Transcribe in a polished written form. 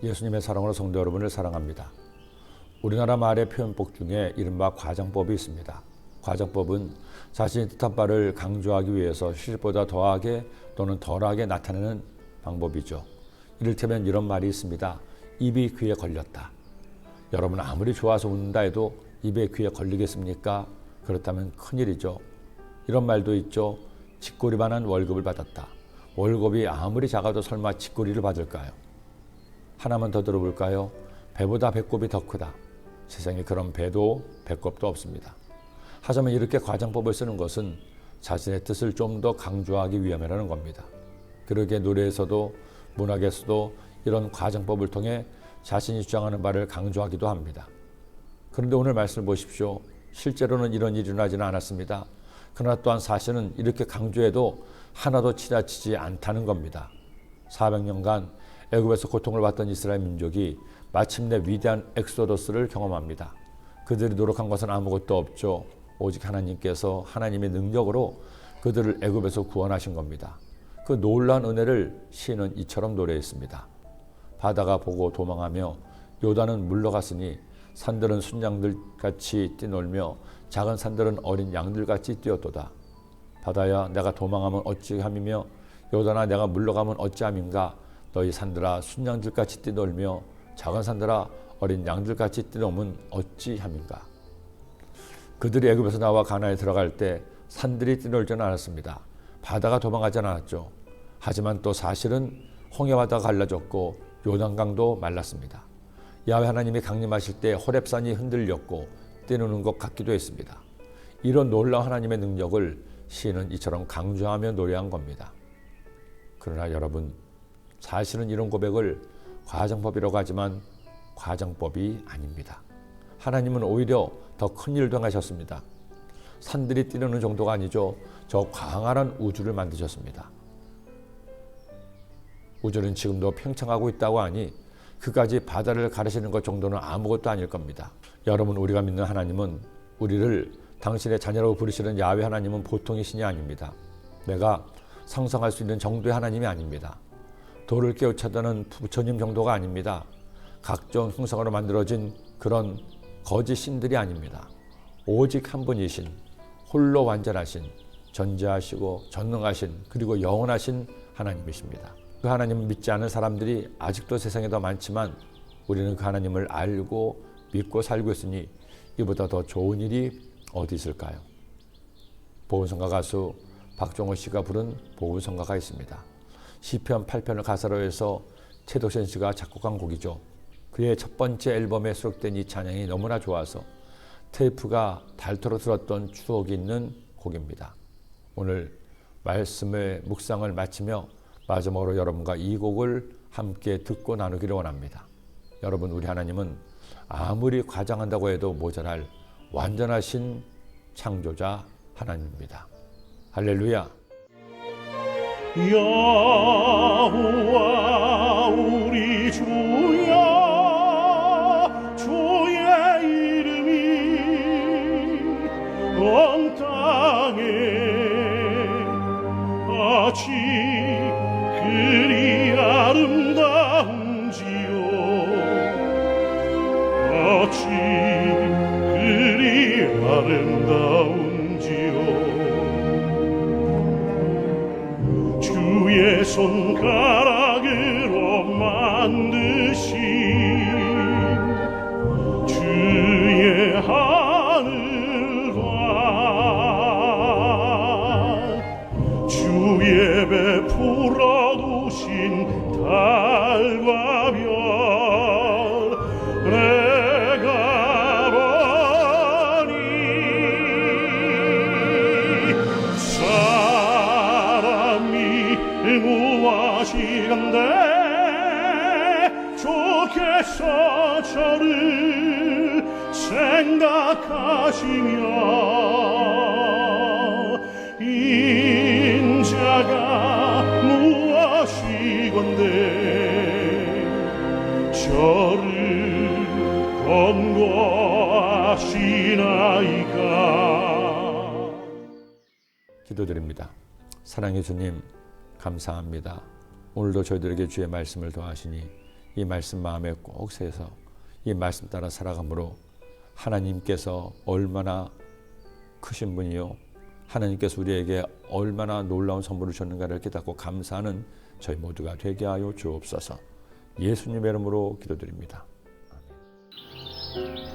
예수님의 사랑으로 성도 여러분을 사랑합니다. 우리나라 말의 표현법 중에 이른바 과장법이 있습니다. 과장법은 자신이 뜻한 바를 강조하기 위해서 실보다 더하게 또는 덜하게 나타내는 방법이죠. 이를테면 이런 말이 있습니다. 입이 귀에 걸렸다. 여러분 아무리 좋아서 웃는다 해도 입에 귀에 걸리겠습니까? 그렇다면 큰일이죠. 이런 말도 있죠. 쥐꼬리만한 월급을 받았다. 월급이 아무리 작아도 설마 쥐꼬리를 받을까요? 하나만 더 들어볼까요? 배보다 배꼽이 더 크다. 세상에 그런 배도 배꼽도 없습니다. 하지만 이렇게 과장법을 쓰는 것은 자신의 뜻을 좀 더 강조하기 위함이라는 겁니다. 그러기에 노래에서도 문학에서도 이런 과장법을 통해 자신이 주장하는 바를 강조하기도 합니다. 그런데 오늘 말씀을 보십시오. 실제로는 이런 일이 일어나지는 않았습니다. 그러나 또한 사실은 이렇게 강조해도 하나도 지나치지 않다는 겁니다. 400년간 애굽에서 고통을 받던 이스라엘 민족이 마침내 위대한 엑소더스를 경험합니다. 그들이 노력한 것은 아무것도 없죠. 오직 하나님께서 하나님의 능력으로 그들을 애굽에서 구원하신 겁니다. 그 놀라운 은혜를 시인은 이처럼 노래했습니다. 바다가 보고 도망하며 요단은 물러갔으니 산들은 순양들같이 뛰놀며 작은 산들은 어린 양들같이 뛰었도다. 바다야 내가 도망하면 어찌함이며 요단아 내가 물러가면 어찌함인가. 너희 산들아 순양들같이 뛰놀며 작은 산들아 어린 양들같이 뛰놀면 어찌함인가. 그들이 애굽에서 나와 가나안에 들어갈 때 산들이 뛰놀지는 않았습니다. 바다가 도망가지 않았죠. 하지만 또 사실은 홍해바다가 갈라졌고 요단강도 말랐습니다. 야훼 하나님이 강림하실 때 호렙산이 흔들렸고 뛰노는 것 같기도 했습니다. 이런 놀라운 하나님의 능력을 시인은 이처럼 강조하며 노래한 겁니다. 그러나 여러분 사실은 이런 고백을 과장법이라고 하지만 과장법이 아닙니다. 하나님은 오히려 더 큰 일을 행하셨습니다. 산들이 뛰는 정도가 아니죠. 저 광활한 우주를 만드셨습니다. 우주는 지금도 팽창하고 있다고 하니 그까지 바다를 가르시는 것 정도는 아무것도 아닐 겁니다. 여러분 우리가 믿는 하나님은 우리를 당신의 자녀라고 부르시는 야훼 하나님은 보통의 신이 아닙니다. 내가 상상할 수 있는 정도의 하나님이 아닙니다. 돌을 깨우쳐다는 부처님 정도가 아닙니다. 각종 형상으로 만들어진 그런 거짓 신들이 아닙니다. 오직 한 분이신 홀로 완전하신 전지하시고 전능하신 그리고 영원하신 하나님이십니다. 그 하나님을 믿지 않은 사람들이 아직도 세상에 더 많지만 우리는 그 하나님을 알고 믿고 살고 있으니 이보다 더 좋은 일이 어디 있을까요? 보은성가 가수 박종호 씨가 부른 보은성가가 있습니다. 시편 8편을 가사로 해서 최덕신 씨가 작곡한 곡이죠. 그의 첫 번째 앨범에 수록된 이 찬양이 너무나 좋아서 테이프가 닳도록 들었던 추억이 있는 곡입니다. 오늘 말씀의 묵상을 마치며 마지막으로 여러분과 이 곡을 함께 듣고 나누기를 원합니다. 여러분 우리 하나님은 아무리 과장한다고 해도 모자랄 완전하신 창조자 하나님입니다. 할렐루야. 여호와 우리 주여 주의 이름이 온 땅에 어찌 그리 아름다운지요 어찌 그리 아름다운지요 주의 손가락으로 만드신 주의 하늘과 주의 베풀어 두신 달과 별 내가 보니 사람이 무엇이간데 주께서 저를 생각하시며 인자가 무엇이건데 저를 권고하시나이까. 기도드립니다. 사랑해 주님 감사합니다. 오늘도 저희들에게 주의 말씀을 더하시니 이 말씀 마음에 꼭 새서 이 말씀 따라 살아감으로 하나님께서 얼마나 크신 분이요, 하나님께서 우리에게 얼마나 놀라운 선물을 주셨는가를 깨닫고 감사하는 저희 모두가 되게 하여 주옵소서. 예수님의 이름으로 기도드립니다. 아멘.